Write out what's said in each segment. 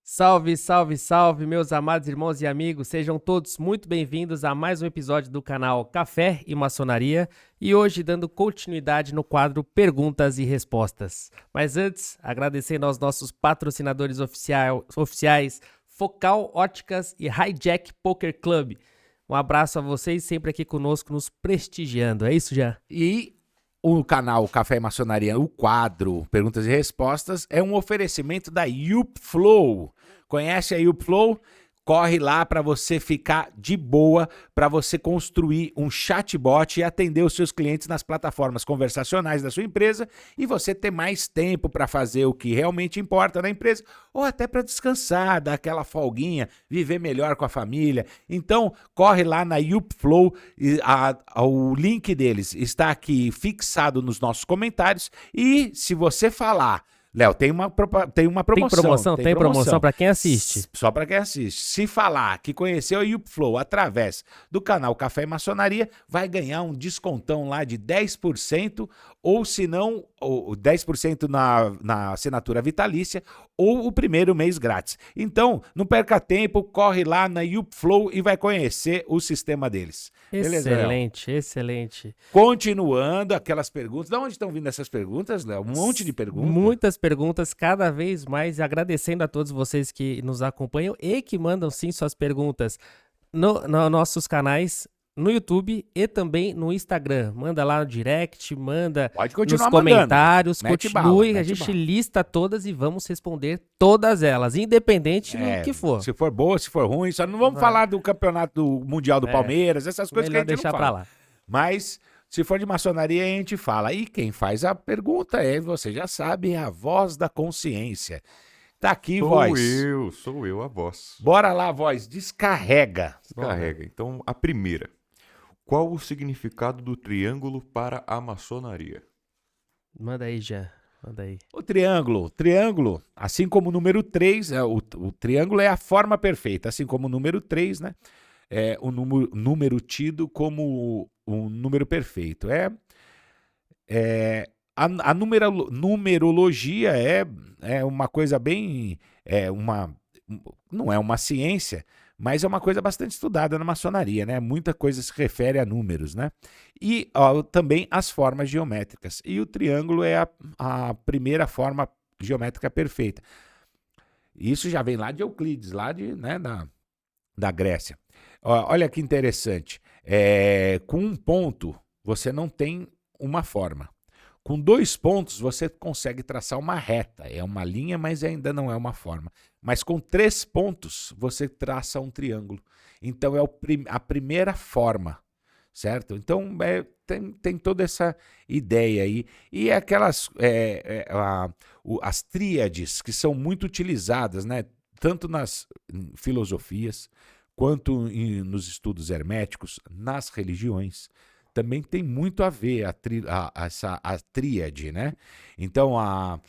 Salve, salve, salve, meus amados irmãos e amigos, sejam todos muito bem-vindos a mais um episódio do canal Café e Maçonaria e hoje dando continuidade no quadro Perguntas e Respostas. Mas antes, agradecendo aos nossos patrocinadores oficiais Focal Óticas e Hijack Poker Club. Um abraço a vocês, sempre aqui conosco, nos prestigiando. É isso, Jean? E o canal Café e Maçonaria, o quadro Perguntas e Respostas, é um oferecimento da YouPflow. Conhece a YouPflow? Corre lá para você ficar de boa, para você construir um chatbot e atender os seus clientes nas plataformas conversacionais da sua empresa e você ter mais tempo para fazer o que realmente importa na empresa ou até para descansar, dar aquela folguinha, viver melhor com a família. Então, corre lá na YouPflow, o link deles está aqui fixado nos nossos comentários e se você falar... Léo, tem uma promoção. Tem promoção para quem assiste. Só para quem assiste. Se falar que conheceu a YouPflow através do canal Café e Maçonaria, vai ganhar um descontão lá de 10%, ou se não, 10% na assinatura vitalícia, ou o primeiro mês grátis. Então, não perca tempo, corre lá na YouPflow e vai conhecer o sistema deles. Excelente, Beleza, excelente. Continuando aquelas perguntas. De onde estão vindo essas perguntas, Léo? Um monte de perguntas. Muitas perguntas, cada vez mais, agradecendo a todos vocês que nos acompanham e que mandam sim suas perguntas nos nossos canais, no YouTube e também no Instagram. Manda lá no direct, manda nos comentários, continue, a gente lista todas e vamos responder todas elas, independente do que for. Se for boa, se for ruim, só não vamos falar do campeonato mundial do Palmeiras, essas coisas que a gente deixar não fala. Pra lá. Mas... se for de maçonaria, a gente fala. E quem faz a pergunta você já sabe, é a voz da consciência. Tá aqui, voz. Sou eu, a voz. Bora lá, voz, descarrega. Descarrega. Então, a primeira. Qual o significado do triângulo para a maçonaria? Manda aí, Jean. Manda aí. O triângulo, assim como o número 3, o triângulo é a forma perfeita, assim como o número 3, né? É o número tido como um número perfeito. A numerologia é uma coisa bem... não é uma ciência, mas é uma coisa bastante estudada na maçonaria, né? Muita coisa se refere a números, né? E também as formas geométricas. E o triângulo é a primeira forma geométrica perfeita. Isso já vem lá de Euclides, lá da Grécia. Olha que interessante. Com um ponto, você não tem uma forma. Com 2 pontos, você consegue traçar uma reta. É uma linha, mas ainda não é uma forma. Mas com 3 pontos, você traça um triângulo. Então, é a primeira forma, certo? Então, tem toda essa ideia aí. E aquelas... as tríades, que são muito utilizadas, né? Tanto nas filosofias, quanto nos estudos herméticos, nas religiões, também tem muito a ver a tríade, né? Então, a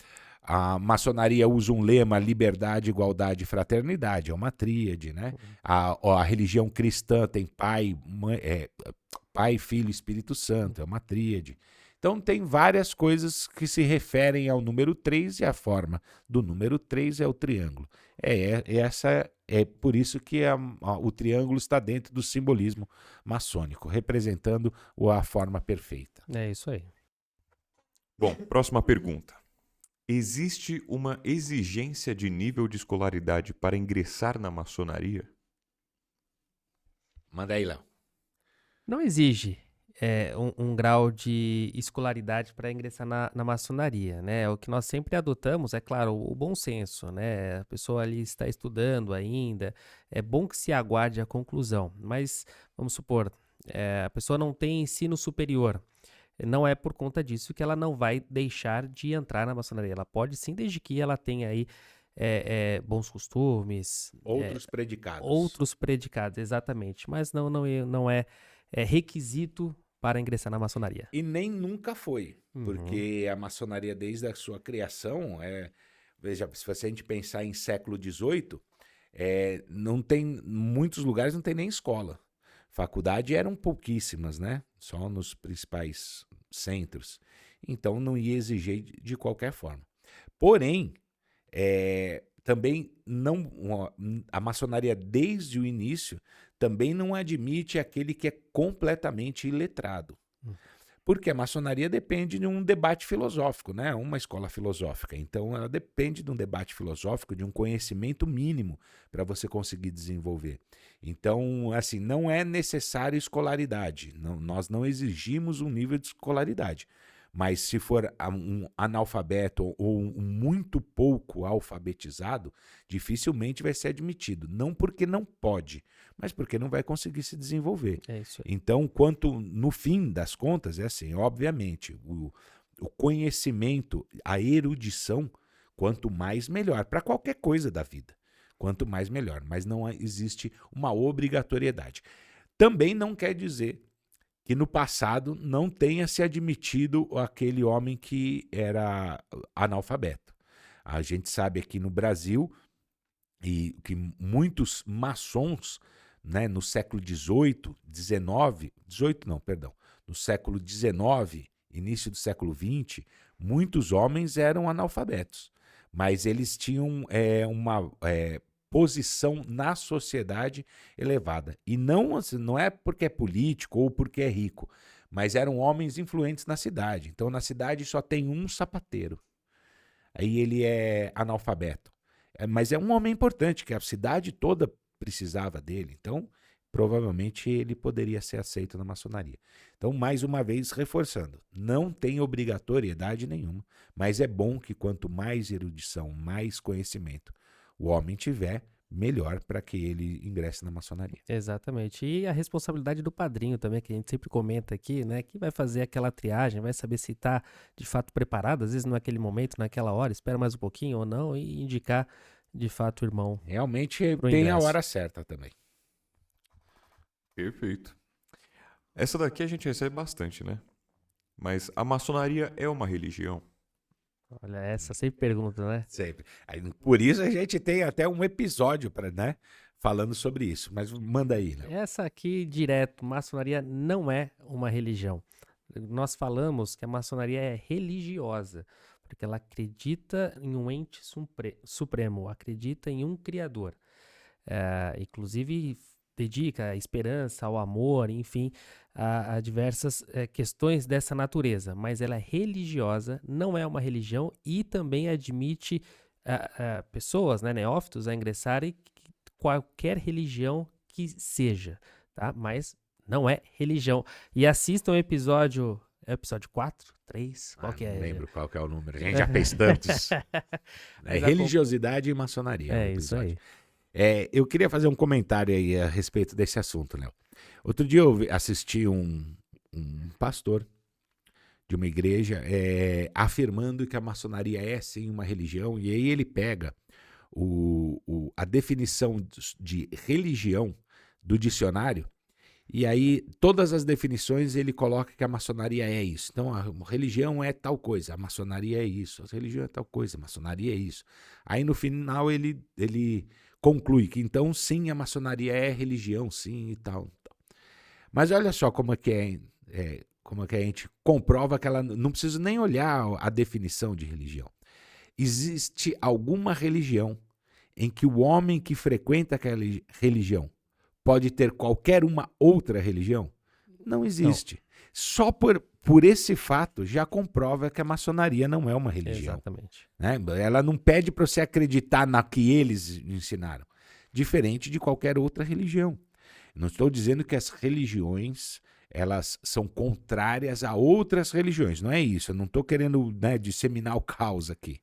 maçonaria usa um lema liberdade, igualdade e fraternidade, é uma tríade, né? A religião cristã tem pai, filho e Espírito Santo, é uma tríade. Então, tem várias coisas que se referem ao número 3 e a forma do número 3 é o triângulo. É por isso que o triângulo está dentro do simbolismo maçônico, representando a forma perfeita. É isso aí. Bom, próxima pergunta. Existe uma exigência de nível de escolaridade para ingressar na maçonaria? Manda aí, Léo. Não exige um grau de escolaridade para ingressar na maçonaria, né? O que nós sempre adotamos, é claro, o bom senso, né? A pessoa ali está estudando ainda, é bom que se aguarde a conclusão, mas vamos supor, a pessoa não tem ensino superior, não é por conta disso que ela não vai deixar de entrar na maçonaria, ela pode sim, desde que ela tenha aí bons costumes. Outros predicados. Outros predicados, exatamente, mas não é requisito para ingressar na maçonaria. E nem nunca foi, porque a maçonaria, desde a sua criação, veja, se a gente pensar em século XVIII, Não tem, muitos lugares não tem nem escola. Faculdade eram pouquíssimas, né? Só nos principais centros. Então não ia exigir de qualquer forma. Porém, também não, a maçonaria desde o início também não admite aquele que é completamente iletrado. Porque a maçonaria depende de um debate filosófico, né? Uma escola filosófica. Então, ela depende de um debate filosófico, de um conhecimento mínimo para você conseguir desenvolver. Então, assim, não é necessário escolaridade. Nós não exigimos um nível de escolaridade. Mas se for um analfabeto ou um muito pouco alfabetizado, dificilmente vai ser admitido. Não porque não pode, mas porque não vai conseguir se desenvolver. É isso aí. Então, no fim das contas, é assim, obviamente, o conhecimento, a erudição, quanto mais melhor, para qualquer coisa da vida. Quanto mais melhor, mas não existe uma obrigatoriedade. Também não quer dizer que no passado não tenha se admitido aquele homem que era analfabeto. A gente sabe aqui no Brasil e que muitos maçons, né, no século XVIII, no século XIX, início do século XX, muitos homens eram analfabetos, mas eles tinham uma posição na sociedade elevada. E não é porque é político ou porque é rico, mas eram homens influentes na cidade. Então, na cidade só tem um sapateiro. Aí ele é analfabeto. Mas é um homem importante, que a cidade toda precisava dele. Então, provavelmente ele poderia ser aceito na maçonaria. Então, mais uma vez, reforçando, não tem obrigatoriedade nenhuma, mas é bom que quanto mais erudição, mais conhecimento o homem tiver, melhor para que ele ingresse na maçonaria. Exatamente. E a responsabilidade do padrinho também, que a gente sempre comenta aqui, né? Que vai fazer aquela triagem, vai saber se está de fato preparado, às vezes naquele momento, naquela hora, espera mais um pouquinho ou não, e indicar de fato o irmão. Realmente Pro tem a ingresso. hora certa também. Perfeito. Essa daqui a gente recebe bastante, né? Mas a maçonaria é uma religião? Olha, essa sempre pergunta, né? Sempre. Aí, por isso a gente tem até um episódio né, falando sobre isso. Mas manda aí, Léo. Essa aqui, direto, maçonaria não é uma religião. Nós falamos que a maçonaria é religiosa, porque ela acredita em um ente supremo, acredita em um criador. Inclusive, dedica a esperança, ao amor, enfim, a diversas questões dessa natureza. Mas ela é religiosa, não é uma religião e também admite pessoas, né, neófitos, a ingressarem qualquer religião que seja, tá? Mas não é religião. E assistam o episódio... É o episódio 4? 3? Qual que é? Não lembro qual que é o número. A gente já fez tantos. Religiosidade e maçonaria. É isso aí. Eu queria fazer um comentário aí a respeito desse assunto, Léo. Outro dia eu assisti um pastor de uma igreja afirmando que a maçonaria é sim uma religião, e aí ele pega a definição de religião do dicionário, e aí todas as definições ele coloca que a maçonaria é isso. Então a religião é tal coisa, a maçonaria é isso, a religião é tal coisa, a maçonaria é isso. Aí no final ele conclui que então sim, a maçonaria é religião, sim e tal. Mas olha só como é que a gente comprova que ela não precisa nem olhar a definição de religião. Existe alguma religião em que o homem que frequenta aquela religião pode ter qualquer uma outra religião? Não existe. Não. Só por esse fato já comprova que a maçonaria não é uma religião. Exatamente. Né? Ela não pede para você acreditar na que eles ensinaram, diferente de qualquer outra religião. Não estou dizendo que as religiões elas são contrárias a outras religiões, não é isso. Eu não estou querendo disseminar o caos aqui.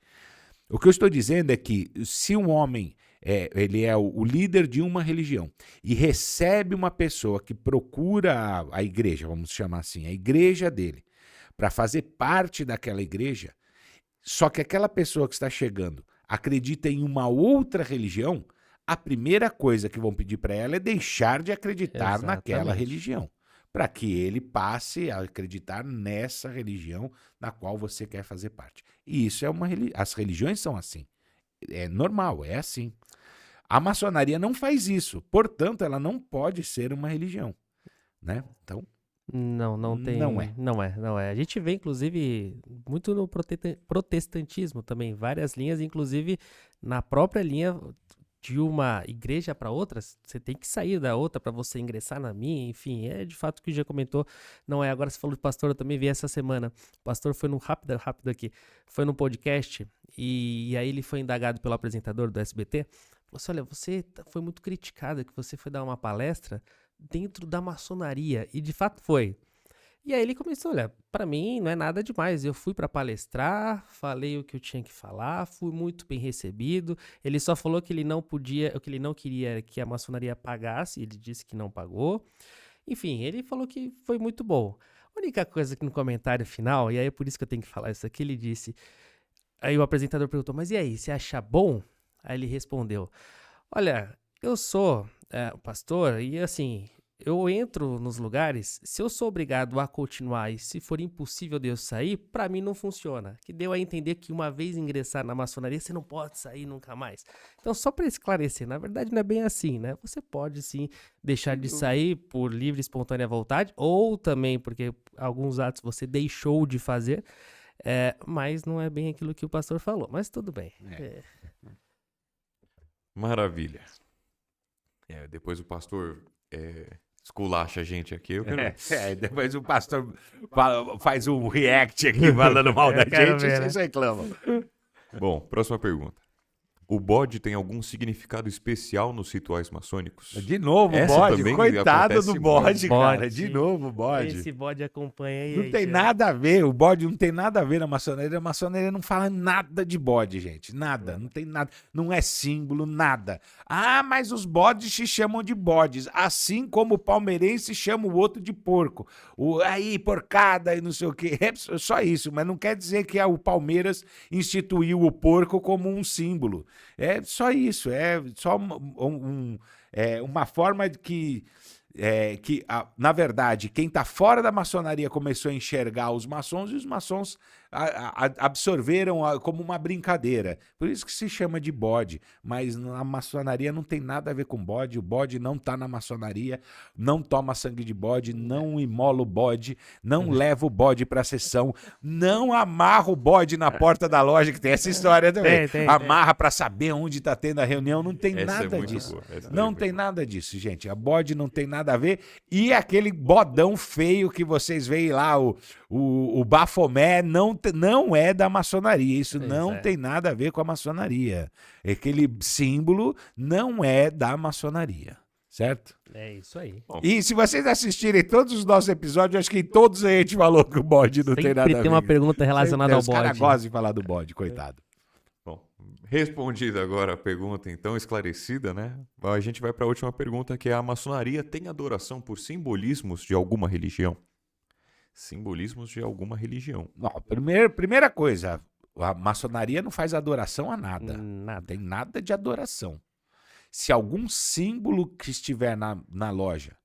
O que eu estou dizendo é que se um homem ele é o líder de uma religião e recebe uma pessoa que procura a igreja, vamos chamar assim, a igreja dele, para fazer parte daquela igreja, só que aquela pessoa que está chegando acredita em uma outra religião, a primeira coisa que vão pedir para ela é deixar de acreditar naquela religião, para que ele passe a acreditar nessa religião na qual você quer fazer parte. E isso é as religiões são assim. É normal, é assim. A maçonaria não faz isso, portanto, ela não pode ser uma religião, né? Então, Não tem. Não é. Não é. A gente vê, inclusive, muito no protestantismo também, várias linhas, inclusive na própria linha de uma igreja para outra, você tem que sair da outra para você ingressar na minha, enfim, é de fato o que já comentou, não é. Agora você falou de pastor, eu também vi essa semana. O pastor foi num rápido aqui, foi num podcast e aí ele foi indagado pelo apresentador do SBT. Falou assim: olha, você foi muito criticado que você foi dar uma palestra dentro da maçonaria, e de fato foi. E aí ele começou: olha, pra mim não é nada demais, eu fui pra palestrar, falei o que eu tinha que falar, fui muito bem recebido. Ele só falou que ele não podia, o que ele não queria era que a maçonaria pagasse, ele disse que não pagou. Enfim, ele falou que foi muito bom. A única coisa que no comentário final, e aí é por isso que eu tenho que falar isso aqui, ele disse, aí o apresentador perguntou: mas e aí, você acha bom? Aí ele respondeu: olha, eu sou o pastor e assim, eu entro nos lugares, se eu sou obrigado a continuar e se for impossível de eu sair, pra mim não funciona. Que deu a entender que uma vez ingressar na maçonaria, você não pode sair nunca mais. Então, só para esclarecer, na verdade não é bem assim, né? Você pode sim deixar de sair por livre e espontânea vontade, ou também porque alguns atos você deixou de fazer, mas não é bem aquilo que o pastor falou. Mas tudo bem. Maravilha. Depois o pastor esculacha a gente aqui. Eu quero... Depois o pastor faz um react aqui falando mal da quero gente, ver, vocês reclamam. Bom, próxima pergunta. O bode tem algum significado especial nos rituais maçônicos? De novo, o Essa bode. também Coitado acontece do bode, muito. cara. De novo, o bode. Esse bode acompanha aí. Não tem nada a ver, o bode não tem nada a ver na maçonaria. A maçonaria não fala nada de bode, gente. Nada, não tem nada. Não é símbolo, nada. Ah, mas os bodes se chamam de bodes. Assim como o palmeirense chama o outro de porco. Aí, porcada e não sei o quê. É só isso, mas não quer dizer que o Palmeiras instituiu o porco como um símbolo. É só isso, é só uma forma de que na verdade, quem está fora da maçonaria começou a enxergar os maçons e os maçons absorveram como uma brincadeira. Por isso que se chama de bode. Mas na maçonaria não tem nada a ver com bode. O bode não está na maçonaria, não toma sangue de bode, não imola o bode, não leva o bode para a sessão, não amarra o bode na porta da loja, que tem essa história também. Amarra para saber onde está tendo a reunião. Não tem nada disso. Não tem nada disso, gente. A bode não tem nada a ver. E aquele bodão feio que vocês veem lá, o Bafomé, não é da maçonaria. Isso não tem nada a ver com a maçonaria. Aquele símbolo não é da maçonaria. Certo? É isso aí. E se vocês assistirem todos os nossos episódios, acho que em todos a gente falou que o bode não tem nada a ver. Sempre tem uma pergunta relacionada ao bode. Os caras gostam de falar do bode, coitado. Bom, respondida agora a pergunta, então, esclarecida, né? A gente vai para a última pergunta, que é: a maçonaria tem adoração por simbolismos de alguma religião? Simbolismos de alguma religião. Não, primeira coisa, a maçonaria não faz adoração a nada. Não tem nada de adoração. Se algum símbolo que estiver na loja,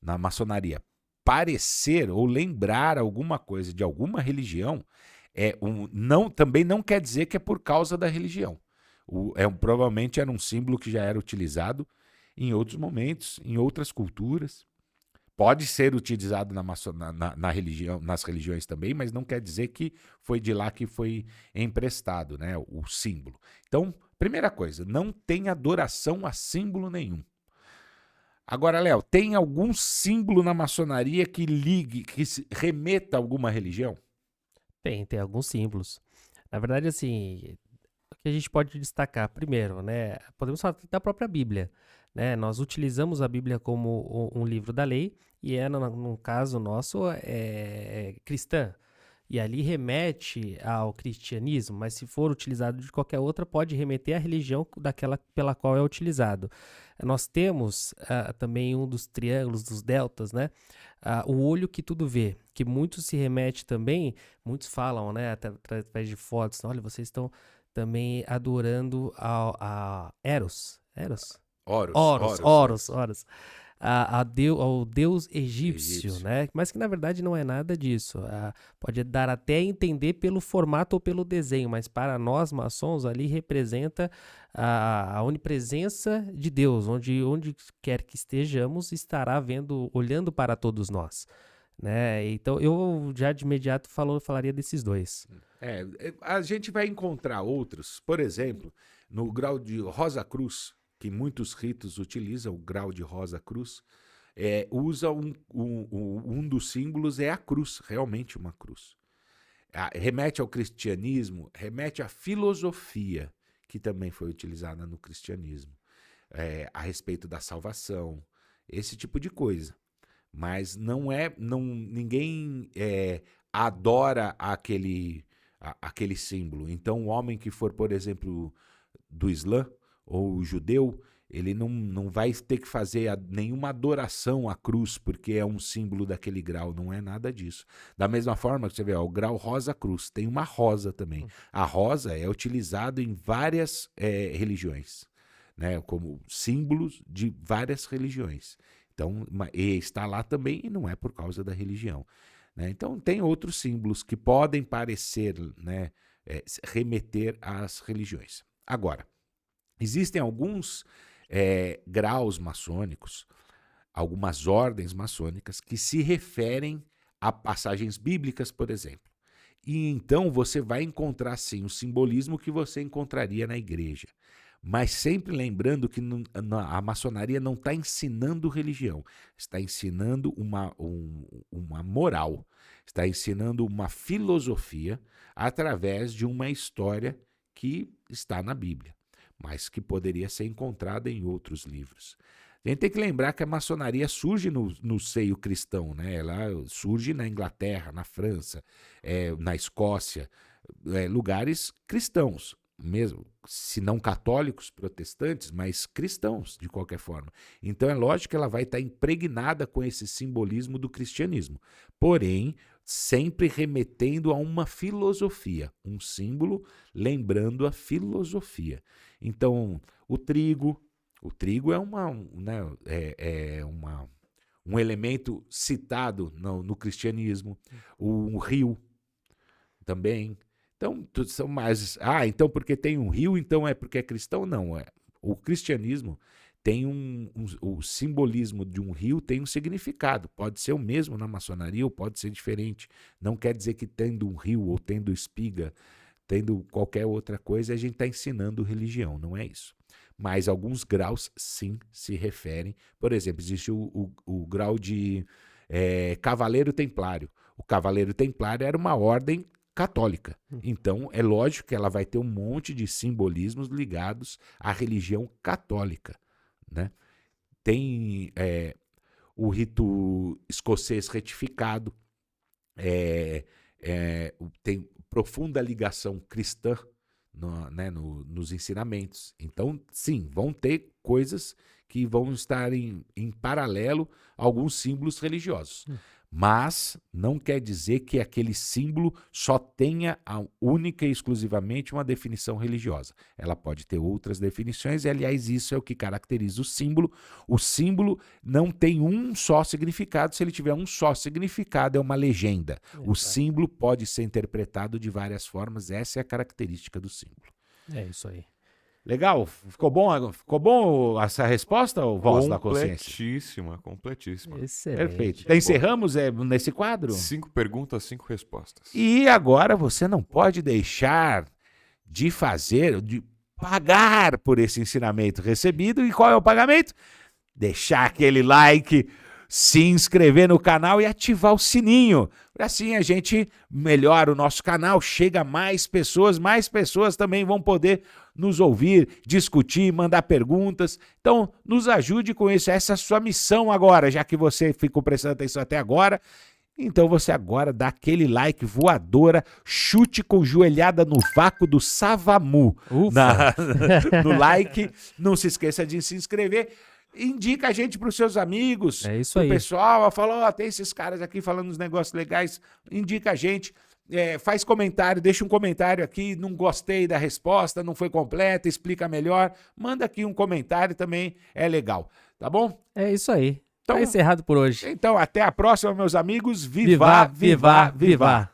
na maçonaria, parecer ou lembrar alguma coisa de alguma religião, também não quer dizer que é por causa da religião. Provavelmente era um símbolo que já era utilizado em outros momentos, em outras culturas. Pode ser utilizado na religião, nas religiões também, mas não quer dizer que foi de lá que foi emprestado, né, o símbolo. Então, primeira coisa, não tem adoração a símbolo nenhum. Agora, Léo, tem algum símbolo na maçonaria que remeta a alguma religião? Tem alguns símbolos. Na verdade, assim, o que a gente pode destacar primeiro, né? Podemos falar da própria Bíblia, né? Nós utilizamos a Bíblia como um livro da lei e no caso nosso, cristã. E ali remete ao cristianismo, mas se for utilizado de qualquer outra, pode remeter à religião daquela pela qual é utilizado. Nós temos também um dos triângulos, dos deltas, né? O olho que tudo vê, que muito se remete também, muitos falam, né, através de fotos: olha, vocês estão também adorando a Eros. Horus. ao deus egípcio, Egípcio. né? Mas que na verdade não é nada disso. Pode dar até a entender pelo formato ou pelo desenho, mas para nós maçons ali representa a onipresença de Deus, onde quer que estejamos, estará vendo, olhando para todos nós, né? Então eu já de imediato falaria desses dois. A gente vai encontrar outros, por exemplo, no grau de Rosa Cruz, que muitos ritos utilizam, o grau de Rosa Cruz, usa um dos símbolos é a cruz, realmente uma cruz. Remete ao cristianismo, remete à filosofia, que também foi utilizada no cristianismo, a respeito da salvação, esse tipo de coisa. Mas ninguém adora aquele símbolo. Então, o homem que for, por exemplo, do Islã ou judeu, ele não vai ter que fazer nenhuma adoração à cruz, porque é um símbolo daquele grau, não é nada disso. Da mesma forma que você vê, o grau Rosa Cruz, tem uma rosa também. A rosa é utilizada em várias religiões, né, como símbolos de várias religiões. Então, está lá também e não é por causa da religião, né? Então, tem outros símbolos que podem parecer, né, remeter às religiões. Agora, existem alguns graus maçônicos, algumas ordens maçônicas que se referem a passagens bíblicas, por exemplo. E então você vai encontrar, sim, o simbolismo que você encontraria na igreja. Mas sempre lembrando que a maçonaria não está ensinando religião, está ensinando uma moral, está ensinando uma filosofia através de uma história que está na Bíblia, mas que poderia ser encontrada em outros livros. A gente tem que lembrar que a maçonaria surge no seio cristão, né? Ela surge na Inglaterra, na França, na Escócia, lugares cristãos, mesmo, se não católicos, protestantes, mas cristãos, de qualquer forma. Então é lógico que ela vai estar impregnada com esse simbolismo do cristianismo, porém, sempre remetendo a uma filosofia, um símbolo lembrando a filosofia. Então, o trigo é um elemento citado no cristianismo, o rio também. Então, são mais. Então porque tem um rio, então é porque é cristão? Não. O cristianismo tem o simbolismo de um rio tem um significado. Pode ser o mesmo na maçonaria ou pode ser diferente. Não quer dizer que tendo um rio ou tendo espiga, tendo qualquer outra coisa, a gente está ensinando religião. Não é isso. Mas alguns graus, sim, se referem. Por exemplo, existe o grau de Cavaleiro Templário. O Cavaleiro Templário era uma ordem católica. Então, é lógico que ela vai ter um monte de simbolismos ligados à religião católica, né? Tem o rito escocês retificado, tem profunda ligação cristã nos ensinamentos. Então, sim, vão ter coisas que vão estar em paralelo a alguns símbolos religiosos. Mas não quer dizer que aquele símbolo só tenha única e exclusivamente uma definição religiosa. Ela pode ter outras definições e, aliás, isso é o que caracteriza o símbolo. O símbolo não tem um só significado. Se ele tiver um só significado, é uma legenda. O símbolo pode ser interpretado de várias formas. Essa é a característica do símbolo. É isso aí. Legal? Ficou bom essa resposta, ou Voz da Consciência? Completíssima. Excelente. Perfeito. Encerramos nesse quadro? 5 perguntas, 5 respostas. E agora você não pode deixar de pagar por esse ensinamento recebido. E qual é o pagamento? Deixar aquele like, se inscrever no canal e ativar o sininho. Assim a gente melhora o nosso canal, chega a mais pessoas também vão poder nos ouvir, discutir, mandar perguntas. Então, nos ajude com isso. Essa é a sua missão agora, já que você ficou prestando atenção até agora. Então você agora dá aquele like voadora, chute com joelhada no vácuo do Savamu no like. Não se esqueça de se inscrever. Indica a gente para os seus amigos, é isso aí. O pessoal, fala, tem esses caras aqui falando uns negócios legais, indica a gente, faz comentário, deixa um comentário aqui, não gostei da resposta, não foi completa, explica melhor, manda aqui um comentário também, é legal, tá bom? É isso aí. Tá encerrado por hoje. Então, até a próxima, meus amigos. Viva, viva, viva.